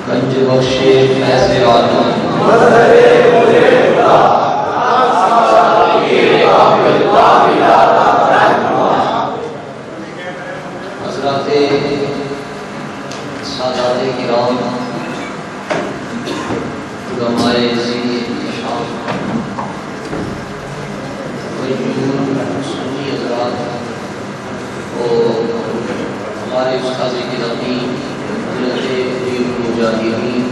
گنج بخشے فیض عالم حضرات سادات کرام علماء شام سنی حضرات اور ہمارے استاد گرامی حضرت امیر المجاہدین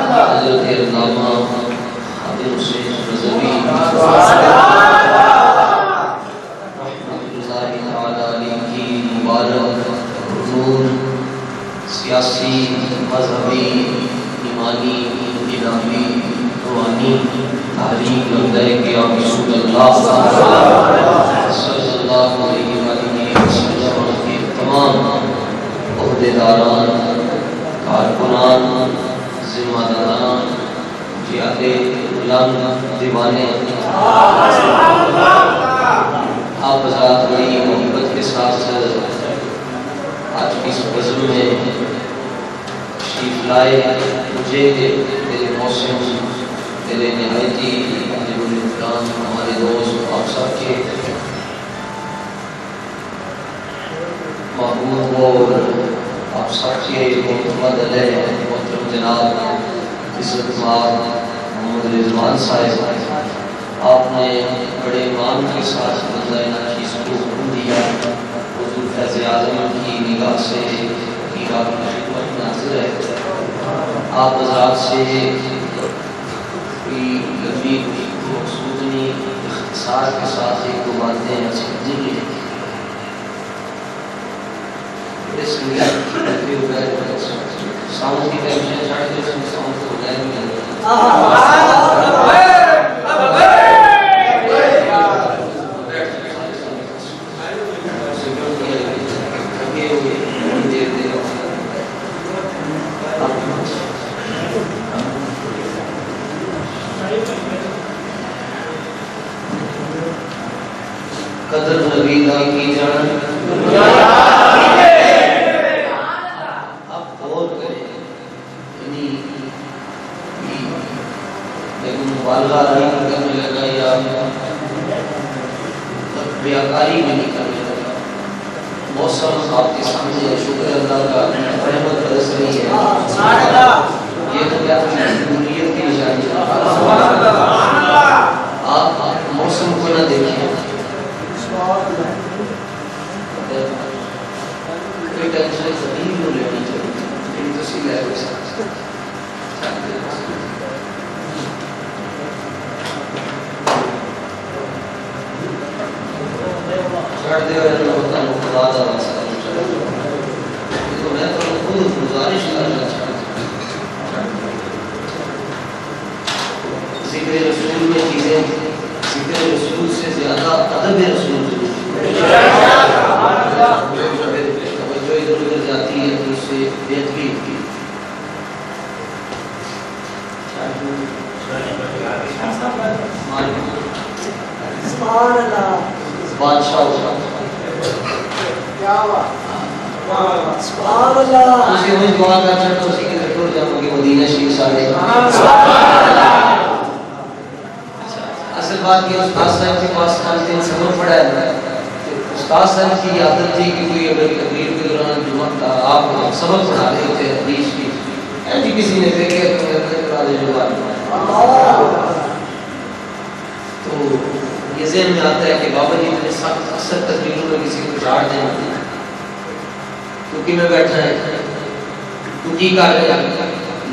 حضرت علامہ خادم حسین رضوی رحمۃ اللہ تعالی علیہ کی مبارک نور سیاسی مذہبی ایمانی انقلابی روحانی تعلیم بندے قیام رسول اللہ صلی اللہ علیہ وسلم کے تمام عہدیداران کارکنان ذمہ داران جہاد غلام دیوانے آپ حضرات بڑی محبت کے ساتھ آج کی اس بزم میں تشریف لائے مجھے میرے موسم میرے نہایتی عجیب الامکان ہمارے دوست آپ سب کے محبوب اور آپ سب کے محمد علیہ محترم جناب عزت مآب محمد رضوان صاحب آپ نے بڑے ایمان کے ساتھ بندہ چیز کو حکم دیا حضور فیض اعظم کی نگاہ سے کی خدمت ناظر ہے آپ حضرات سے لمبی مقصود نہیں اختصار کے ساتھ ایک دو باتیں سمجھیں گے ساؤنڈ کی ٹینشن چڑھ کے ساؤنڈ ہو جائے قدر نبی دا کی جان آپ غور کریں یعنی مبالغہ نہیں کرنے لگا یا بیاکاری بھی نہیں کرنے لگا موسم آپ کے سامنے ہے شکر اللہ کا رحمت برس رہی ہے یہ تو کیا جمہوریت کی نشانی ہے آپ موسم کو نہ دیکھیں کوئی ٹینشن زمین کو لینی چاہیے ان تو سیدھا ہے چھڑ دے ہوئے اللہ ہوتا ہے خدا دا واسطہ تو میں تو خود گزارش کرنا چاہتا ذکر رسول میں چیزیں ذکر رسول سے زیادہ ادب رسول توجہ ادھر ادھر جاتی ہے تو اس سے بہتری ہوتی ہے بادشاہ اسی میں دعا کا چڑھتا اسی کے ذکر جاؤں گے مدینہ شریف سارے اصل بات یہ استاد صاحب کے پاس 5 دن سبق پڑھا ہے استاد صاحب کی عادت تھی کہ کوئی اگر تقریر کے دوران جمعہ کا آپ سبق پڑھا رہے تھے حدیث کی ایسی کسی نے دیکھے تو یہ ذہن میں آتا ہے کہ بابا جی نے سخت اکثر تقریروں میں کسی کو جھاڑ دیں کیونکہ میں بیٹھا ہے تو کی کر رہے ہیں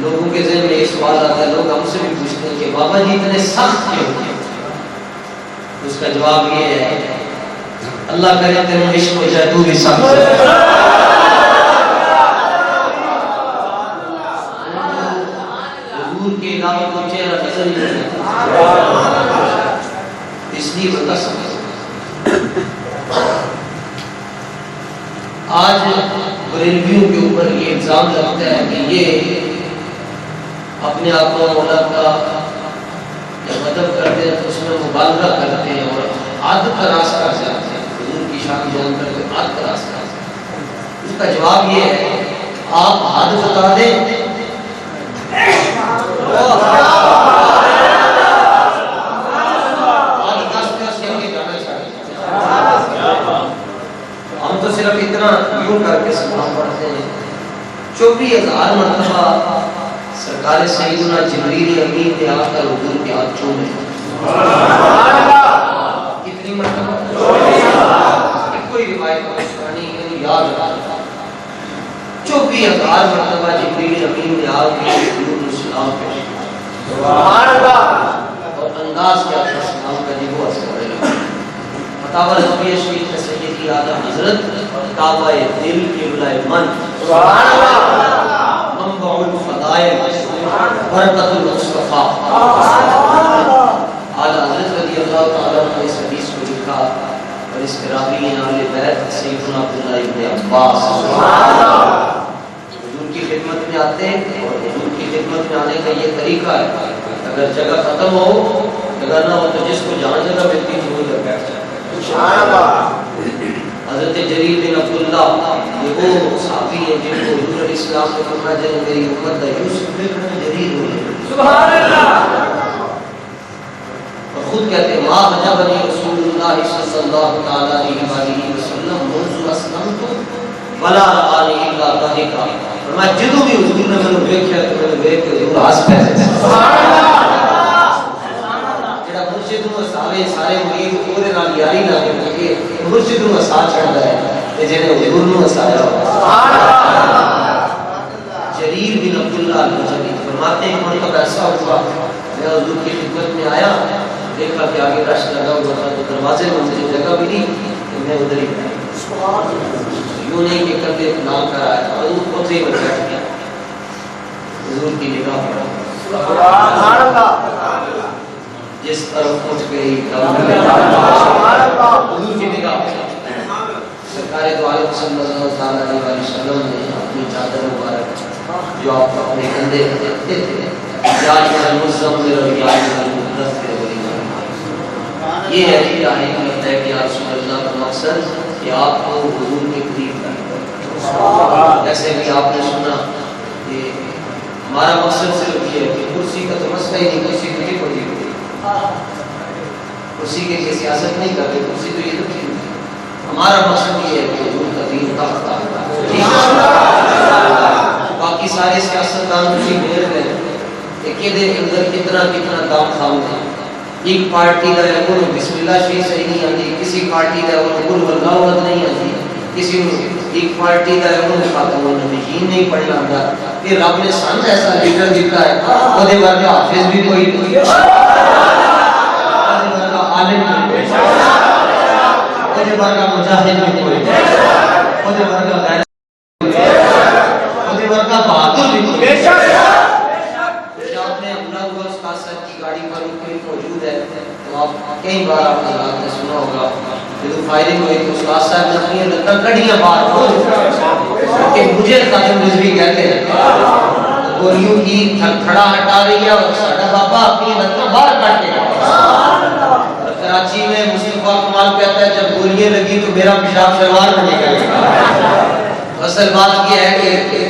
لوگوں کے ذہن میں یہ سوال آتا ہے لوگ ہم سے بھی پوچھتے ہیں کہ بابا جی اتنے سخت کیوں ہیں اس کا جواب یہ ہے اللہ کرے تیرے عشق ہو جائے تو بھی سخت حضور کے علاوہ کوئی چہرہ نظر ہی نہیں آتا، اس لیے بندہ سمجھ۔ آج بریلویوں کے اوپر یہ الزام لگتا ہے کہ یہ اپنے آپ کو مولا کا جب ادب کرتے ہیں تو اس میں مبالغہ کرتے ہیں اور حد کا راستہ کر جاتے ہیں، حضور کی شان بیان کرتے ہیں حد کا راستہ۔ اس کا جواب یہ ہے آپ حد بتا دیں، ہم تو صرف اتنا یوں کر کے سلام پڑھتے ہیں۔ 24,000 مرتبہ سرکار سیدنا جبریل امین نے آ کر حضور کے ہاتھ چومے۔ کتنی مرتبہ؟ کوئی روایت نہیں یاد رکھا، 24,000 مرتبہ جبریل امین نے آ کے حضور کو سلام پیش کیا، اور انداز کیا تھا سلام کا، وہ اثر لگا۔ فتاوی رضویہ شریف میں سیدی اعظم حضرت کعبہ دل قبلہ من، منبع الفضائل، برکت المصطفیٰ، اعلیٰ حضرت رضی اللہ تعالیٰ عنہ اس حدیث کو لکھا اور اس کے راوی اہل بیت سیدنا عبداللہ ابن عباس حضور کی خدمت میں آتے ہیں، اور حضور کی خدمت میں آنے کا یہ طریقہ ہے اگر جگہ ختم ہو، جگہ نہ ہو تو جس کو جہاں جگہ ملتی ہے وہ ادھر بیٹھ جائے۔ حضرت جریر بن عبداللہ یہ وہ صحابی ہیں جن کو حضور علیہ السلام نے فرمایا جن میری امت ہے یوسف بن جریر ہوئے، سبحان اللہ، اور خود کہتے ہیں ما حجبنی رسول اللہ صلی اللہ تعالی علیہ وسلم منذ اسلمت ولا رآنی الا ضحکا، فرمایا جدوں بھی حضور نے مینوں ویکھیا تو میں ویکھ کے حضور ہنس پے، سبحان اللہ۔ جڑا مرشد نوں سارے مرید اودے نال یاری نہ کرے، مرشد نوں ہسا چھڑدا ہے تے جڑے حضور نوں ہسایا، سبحان اللہ۔ جریر بن عبداللہ البجلی فرماتے ہیں مرتبہ ایسا ہوا میں حضور کی خدمت میں آیا، دیکھا کہ آگے رش لگا ہوا تھا تو دروازے میں مجھے جگہ ملی تو میں ادھر ہی بیٹھا، یوں نہیں کہ کندھے نام کر آیا تھا، حضور خود ہی بیٹھ گیا، حضور کی نگاہ پڑا، سبحان اللہ، جس طرف پہنچ گئی حضور کی نگاہ پڑا۔ سرکار دو عالم صلی اللہ علیہ وسلم نے اپنی چادر مبارک جو آپ اپنے کندھے پہ رکھتے تھے، یا المزمل اور یا المدثر، یہ ہے کہ حقیقت ہے کہ یا رسول اللہ کا مقصد کہ آپ کو حضور کے قریب کرنا۔ جیسے کہ آپ نے سنا کہ ہمارا مقصد صرف یہ ہے کہ کرسی کا تو مسئلہ ہی نہیں، کرسی تو یہ پڑی ہوئی، کرسی کے لیے سیاست نہیں کرتے، کرسی تو یہ رکھی ہوئی، ہمارا مقصد یہ ہے کہ حضور کا دین تخت باقی سارے سیاستدان اسی میر میں کہ دے اندر کتنا کام خام ہے۔ ایک پارٹی کا ہے وہ بسم اللہ شریف صحیح نہیں آتی، کسی پارٹی کا ہے وہ قل واللہ احد نہیں آتی، کسی ایک پارٹی کا ہے وہ خاتم النبیین نہیں پڑھنا آتا۔ کہ رب نے سن ایسا لیڈر دیتا ہے وہ دے ورگا حافظ بھی کوئی نہیں، وہ دے ورگا عالم بھی کوئی نہیں، وہ دے ورگا مجاہد بھی کوئی نہیں، وہ دے ورگا غیر وہ دے ورگا بہادر بھی کوئی نہیں۔ گاڑی پر موجود ہے تو آپ کئی بار آپ نے سنا ہوگا جب فائرنگ ہوئی تو استاد صاحب نے اپنی لتاں کڑیاں باہر ہو کہ مجھے خاتم رضوی کہتے ہیں، گولیوں کی کھڑا ہٹا رہی ہے اور ساڈا بابا اپنی لتاں باہر کاٹ کے اور کراچی میں مصطفیٰ کمال کہتا ہے جب گولیاں لگی تو میرا پیشاب شلوار میں نکل گیا۔ اصل بات یہ ہے کہ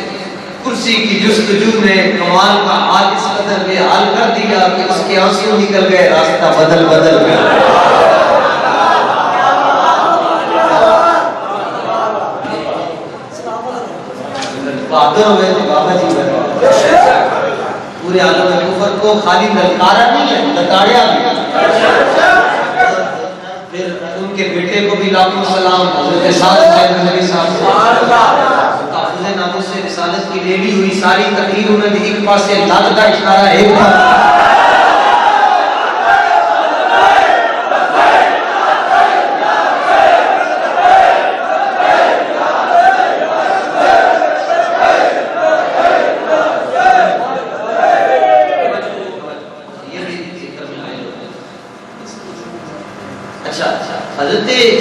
کرسی کی جستجو نے کمال کا حال اس قدر بے حال کر دیا کہ اس کے آنسو نکل گئے، راستہ بدل گیا۔ بہادر ہوئے تھے بابا جی، پورے عالم کفر کو خالی للکارا نہیں ہے، لتاڑیا بھی۔ پھر ان کے بیٹے کو بھی لاکھوں سلام، حضرت سعد نبی صاحب ناموں سے رسالت کی ریلی ہوئی، ساری تقریر میں بھی ایک پاس سے لات کا اشارہ ہے، ایک پاس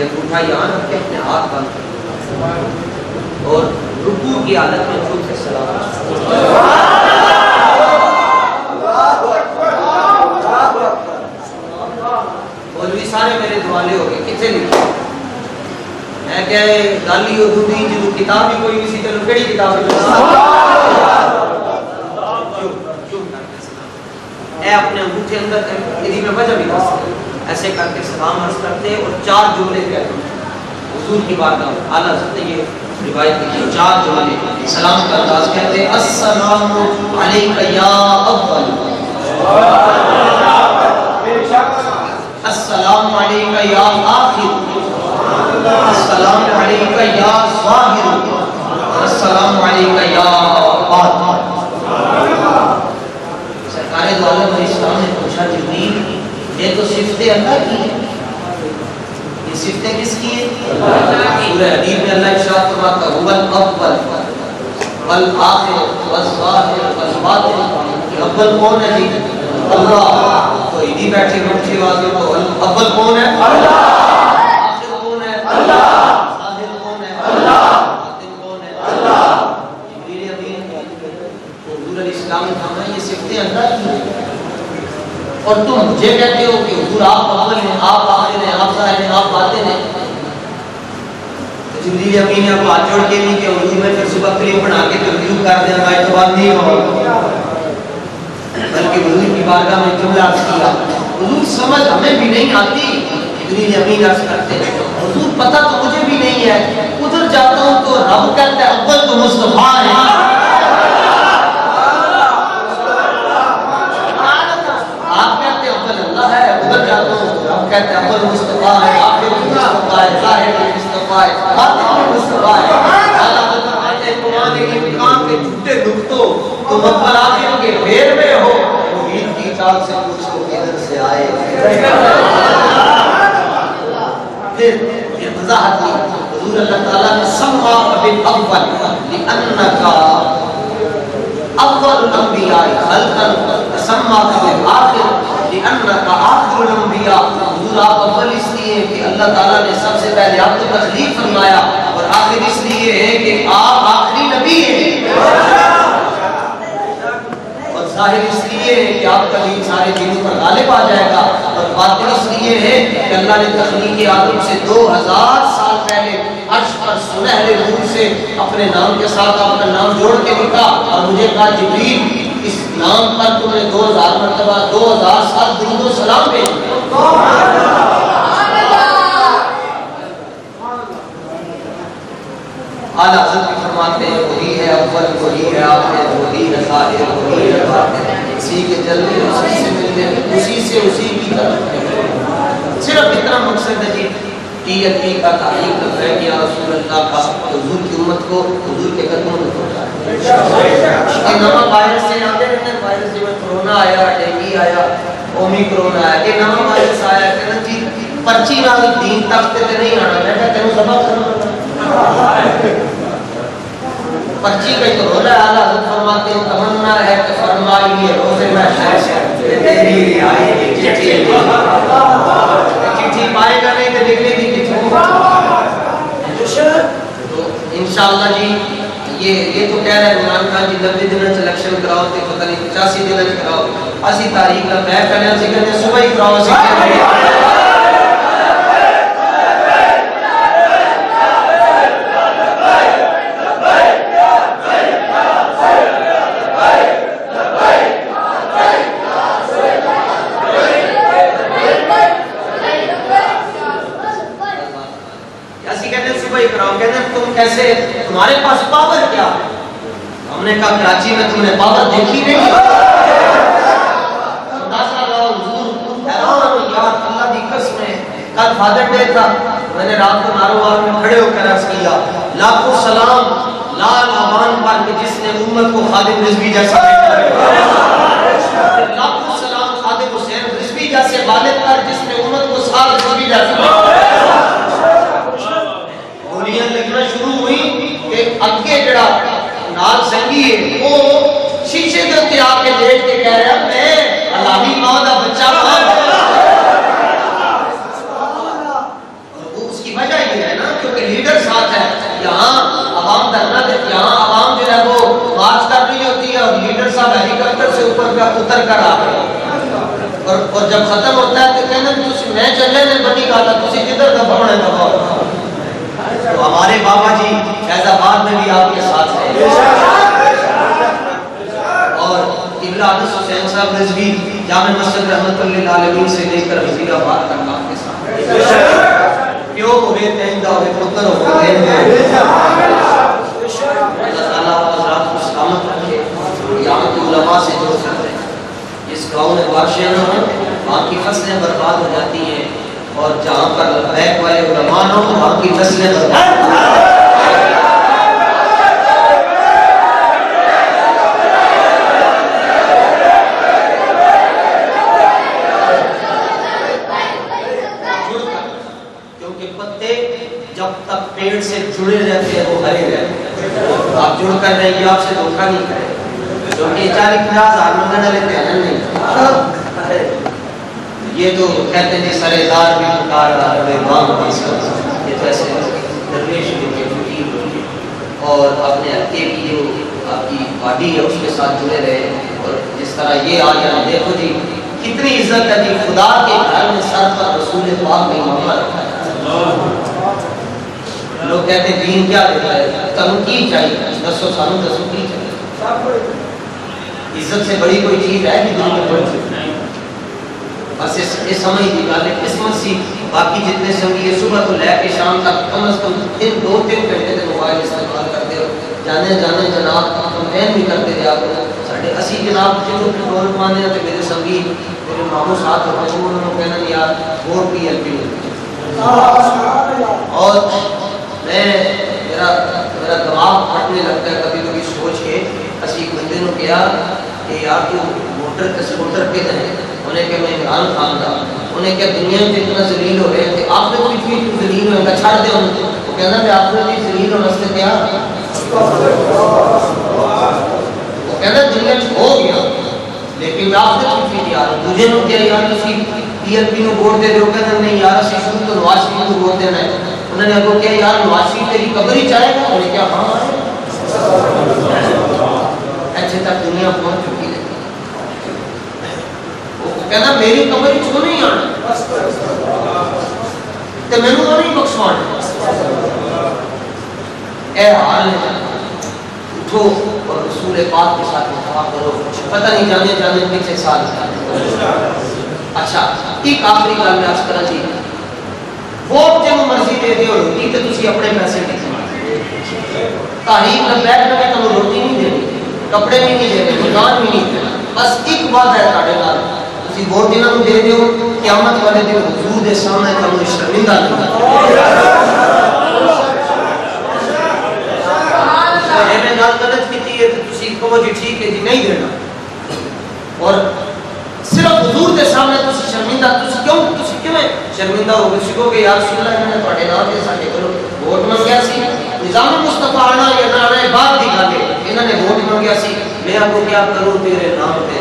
یہ انگوٹھا یہاں رکھ کے اپنے ہاتھ بند کر اور رکوع کی حالت میں خود سے سلام مولوی سارے میرے دوالے ہو گئے کتنے لکھے میں کہ گالی ہو دودھی جو کتاب ہی کوئی نہیں سی چلو کیڑی کتاب اے اپنے انگوٹھے اندر یدی میں وجہ بھی دس ایسے کر کے سلام عرض کرتے اور 4 جملے کہتے ہیں حضور کی بارگاہ اعلیٰ حضرت یہ روایت کی 4 جملے سلام کا انداز کہتے ہیں السلام علیکہ یا اول السلام علیکہ یا آخر السلام علیکہ یا ظاہر السلام علیکہ یا باطن سرکار دو عالم علیہ السلام نے پوچھا جبریل یہ تو صفتیں اللہ کی ہیں یہ صفتیں کس کی ہیں سورہ حدید میں اللہ ارشاد فرماتا ہے هو الاول والآخر والظاہر والباطن اول کون ہے جی اللہ تو ادھی بیٹھے بیٹھے واضح تو اول کون ہے اللہ آخر کون ہے اللہ ظاہر کون ہے اللہ باطن کون ہے اللہ جبریل امین حضور علیہ السلام نے فرمایا یہ صفتیں اللہ کی ہیں اور تم مجھے کہتے ہو کہ حضور آپ اول ہیں آپ آخر ہیں آپ ظاہر ہیں آپ باطن ہیں جبریل امین نے اب ہاتھ جوڑ کے نہیں کہ حضور میں پھر صبح کلیم بنا کے تبلیغ کر دیں گا اعتبار نہیں ہوگا بلکہ حضور کی بارگاہ میں جملہ عرض کیا حضور سمجھ ہمیں بھی نہیں آتی جبریل امین عرض کرتے حضور پتہ تو مجھے بھی نہیں ہے ادھر جاتا ہوں تو رب کہتا ہے اول تو مصطفیٰ ہے آپ کہتے ہیں اول اللہ ہے ادھر جاتا ہوں رب کہتا ہے اول مصطفیٰ ہے آخر مصطفیٰ ہے ظاہر مصطفیٰ ہے باطن مصطفیٰ ہے قرآن کے امکان کے جھوٹے نقطوں تم اول آخر کے پھیر میں ہو محیط کی چال سے پوچھو کدھر سے آئے پھر وضاحت کی حضور اللہ تعالیٰ نے سما بالاول لانکا اول الانبیاء خلقا سما بالآخر لانکا آخر الانبیاء حضور آپ اول اس لیے کہ اللہ تعالیٰ نے سب سے پہلے آپ کو تخلیق فرمایا اور آخر اس لیے ہے کہ آپ آخری نبی ہیں اور ظاہر اس لیے ہے کہ آپ کا دین سارے دینوں پر غالب آ جائے گا اور باطن اس لیے ہے کہ اللہ نے تخلیق آدم سے 2000 سال پہلے عرش پر سنہرے نور سے اپنے نام کے ساتھ آپ کا نام جوڑ کے لکھا اور مجھے کہا جبریل اس نام پر تم نے 2000 مرتبہ 2000 سال درود و سلام بھیجے اعلیٰ حضرت بھی فرماتے ہیں وہی ہے اول وہی ہے آخر وہی ہے ظاہر وہی ہے باطن اسی کے جلوے اسی سے ملتے اسی سے اسی کی طرف صرف اتنا مقصد ہے جی ٹی کا تعلیم رکھ ہے کہ یا رسول اللہ کا حضور کی امت کو حضور کے قدموں میں پہنچائے کہ نواں وائرس سے آتے رہتے ہیں وائرس جی میں کرونا آیا ڈینگی آیا اومیکرون آیا کہ نواں وائرس آیا کہ نا جی پرچی نال دین تک تے نہیں آنا میں کہتا ہوں سبق کرنا پرچی کا تو رولا ہے اعلیٰ حضرت فرماتے ہیں تمنا ہے کہ فرمائیے روزے میں تیری رہائی کی چٹھی پائے گا نہیں تو نکلے گی تو انشاءاللہ جی یہ تو کہہ رہا ہے عمران خان جی 90 دن سے الیکشن کراؤ تے پتہ نہیں 85 دن کراؤ اسی تاریخ کا طے کرنے سے کہتے ہیں صبح ہی کراؤ اسی کہتے کیسے تمہارے پاس پاور کیا ہم نے کہا کراچی میں تم نے پاور دیکھی نہیں اندازہ لگاؤ حضور حیران یار اللہ کی قسم ہے کل فادر ڈے تھا میں نے رات کو ناروار میں کھڑے ہو کر عرض کیا لاکھوں سلام لال آبان پر کہ جس نے امت کو خادم رضوی جیسا لاکھوں سلام خادم حسین رضوی جیسے والد پر جس نے امت کو سال رضوی جیسا گولیاں لگنا شروع ہوئی کہ اگے جڑا نال سنگی ہے وہ شیشے کے اوپر آ کے دیکھ کے کہہ رہا میں الہی ماں دا بچہ ہوں اس کی صاحب ہیلی کاپٹر سے اوپر کا اتر کر آ گئے اور جب ختم ہوتا ہے تو کہنا تسی میں چلے نے بنی گالا تسی جدھر دباؤ ہے دباؤ. تو ہمارے بابا جی فیض آباد میں بھی آپ کے ساتھ ہیں اور قبلہ حافظ حسین صاحب رضوی جامع مسجد رحمت اللہ علیہ سے لے کر وزیر آباد تک آپ کے ساتھ کیوں ہوئے تہندہ ہوئے پتر ہوئے اللہ تعالیٰ حضرات کو سلامت رکھے. یہاں کے علماء سے جو کرتے ہیں اس گاؤں میں بارشیں نہ ہوں وہاں کی فصلیں برباد ہو جاتی ہیں اور جہاں پر لبیک والے علماء نہ ہوں وہاں کی فصلیں برباد ہو جاتی ہیں. پیڑ سے جڑے رہتے ہیں وہ ہرے رہتے ہیں. آپ جڑ کر رہے ہیں آپ سے دھوکہ نہیں کرے کیونکہ 40-50 منگن والے پہلن نہیں. یہ تو کہتے ہیں سرےدار بھی پکار رہا ہے بام بھی سب یہ تو ایسے درویش بھی کے فقیر ہوئے اور اپنے عقے کی جو آپ کی باڈی ہے اس کے ساتھ جڑے رہے. اور جس طرح یہ آ جانا دیکھو جی کتنی عزت ہے جی خدا کے گھر میں سر پر رسول پاک نے محمد رکھا ہے. لوگ کہتے ہیں دین کیا دیتا ہے تم کی چاہیے دسو سانو دسو کی چاہیے. عزت سے بڑی کوئی چیز ہے کہ دنیا میں بڑی بس یہ سمجھ دی گل ہے قسمت سی. باقی جتنے سنگی صبح تو لے کے شام تک کم از کم 2-3 گھنٹے سے موبائل استعمال کرتے ہو جانے جناب تم این بھی کرتے رہا کرو. ساڈے اسی جناب جنوں کنٹرول پانے تے میرے سنگی میرے ماموں ساتھ ہوتے ہیں انہوں نے کہنا یار ووٹ پی ایل پی اور میرا دماغ پھٹنے لگتا ہے کبھی کبھی سوچ کے. اسی ایک بندے نے کہا کہ یار تو ووٹر کے سپورٹر کے ہیں انہیں کہ میں عمران خان دا انہیں کہ دنیا میں اتنا ذلیل ہو رہے ہیں آپ نے کوئی بھی ذلیل ہوئے گا چھاڑ دے انہیں وہ کہنا کہ آپ نے بھی ذلیل ہونے سے کیا وہ کہنا دنیا میں ہو گیا لیکن آپ نے کوئی بھی دیا مجھے نے کیا یار کسی پی ایل پی نے ووٹ دے دو کہنا نہیں یار اسی شروع تو نواز شریف کو ووٹ دینا ہے. انہوں نے کہا کیا یار نواز شریف تیری قبر ہی چاہے گا انہیں کیا ہاں اچھے تک دنیا پہنچ چکی ہے. وہ کہنا میری قبر ہی چھو نہیں آنا تو میں نے وہ نہیں بخشوانا. اے حال ہے اٹھو اور رسول پاک کے ساتھ متفق کرو. پتہ نہیں جانے پیچھے سال اچھا ایک آخری گل میں عرض کرا جی ووٹ جنوں مرضی دے دیو روٹی تے تسی اپنے پیسے نہیں تحریک نہ بیٹھ کے تمہیں روٹی نہیں دینی کپڑے بھی نہیں دینے مکان بھی نہیں دینا. بس ایک بات ہے تہاڈے نال تسی ووٹ انہاں نوں دے دیو قیامت والے دن حضور دے سامنے تمہیں شرمندہ نہیں میں گل غلط کیتی ہے تے تسی کہو جی ٹھیک ہے جی نہیں دینا اور صرف حضور کے سامنے تسی شرمندہ تسی کیوں شرمندہ ہو گئے سکو کہ یا رسول اللہ نے تواڈے نال تے ساڈے کولوں ووٹ منگیا سی نظام مصطفی آنا یا نہ آنا بات دی گل ہے انہاں نے ووٹ منگیا سی میں آپ کو کیا کروں تیرے نام تے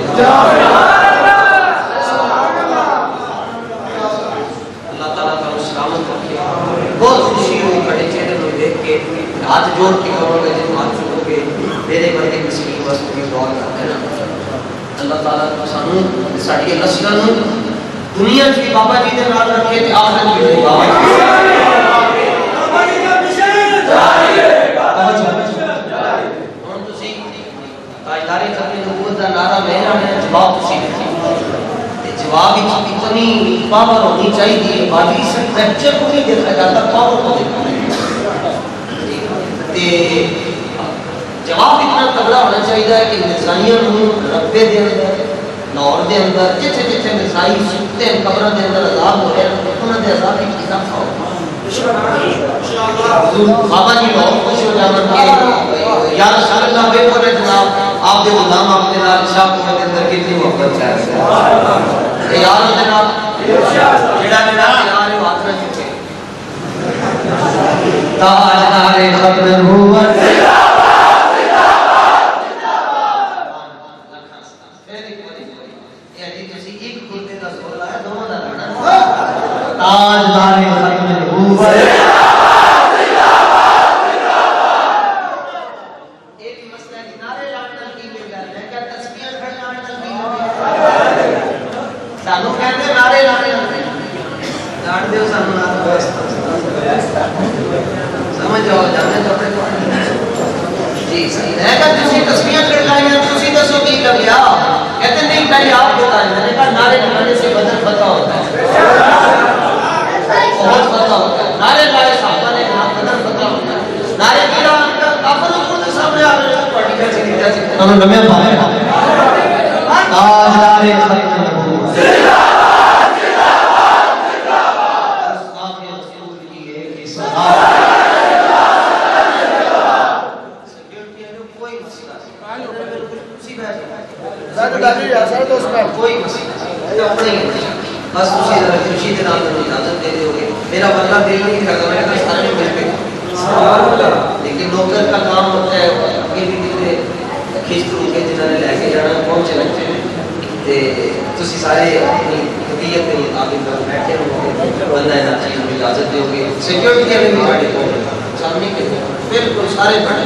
اللہ تعالیٰ کا سلامت رکھے. بہت خوشی ہوئی بڑے چہرے کو دیکھ کے ہاتھ جوڑ کے کہوں گے جن ہاتھ جوڑ کے میرے بندے مسکین بس کوئی دعا کرتے ہیں. اللہ تعالیٰ سانو ساڈی نسلوں دنیا کی بابا جی دے نال رکھے تے آخرت بھی بابا جی ہن تسی تاجدار ختم نبوت دا نعرہ میں نے جواب تسی تے جواب وچ اتنی پاور ہونی چاہیے باڈی سے فریکچر کو نہیں دیکھا جاتا پاور کو دیکھا تے جواب اتنا تگڑا ہونا چاہیے کہ مرزائیاں رقبے دے اندر لاہور دے اندر جتھے جتھے مرزائی سکتے ہیں قبروں دے اندر عذاب ہو رہے ہیں انہوں نے عذاب کی اضافہ ہو بابا جی بہت خوش ہو جانا کہ یا رسول اللہ بے بولے جناب آپ دے غلام اپنے نال شاہ کو دے اندر کتنی محبت چاہتے ہیں یار جناب جڑا میرا یار ہے ہاتھ نہ چکے تاجدار ختم نبوت تاجدار ختم نبوت ایک مسئلہ کنارے لانا کی میں کیا تذکیر پہلے آپ بتائیں. میں نے کہا نعرے لگانے سے بدن فتح ہوتا ہے, بہت فتح ہوتا ہے. نعرے لائے صحابہ نے کہا بدن فتح ہوتا ہے. نعرے کیا کافر کو سامنے آ رہے ہیں پارٹی کا چلیتا ہے انہوں نے نمے پانے تاجدار ختم نبوت کوئی مسئلہ بس اسی طرح خوشی کے نام میں اجازت دے دو گے. میرا مطلب دل نہیں کرتا, میں کہا سارے مل پہ لیکن نوکر کا کام ہوتا ہے یہ بھی کتنے کھیچ رو کے جنہوں نے لے کے جانا پہنچے لگتے ہیں تسی سارے اپنی حقیقت میں مطابق بیٹھے ہو بندہ ہے نا چیز میں اجازت دو گے. سیکیورٹی والے بھی سارے کو سامنے کے بالکل سارے بیٹھے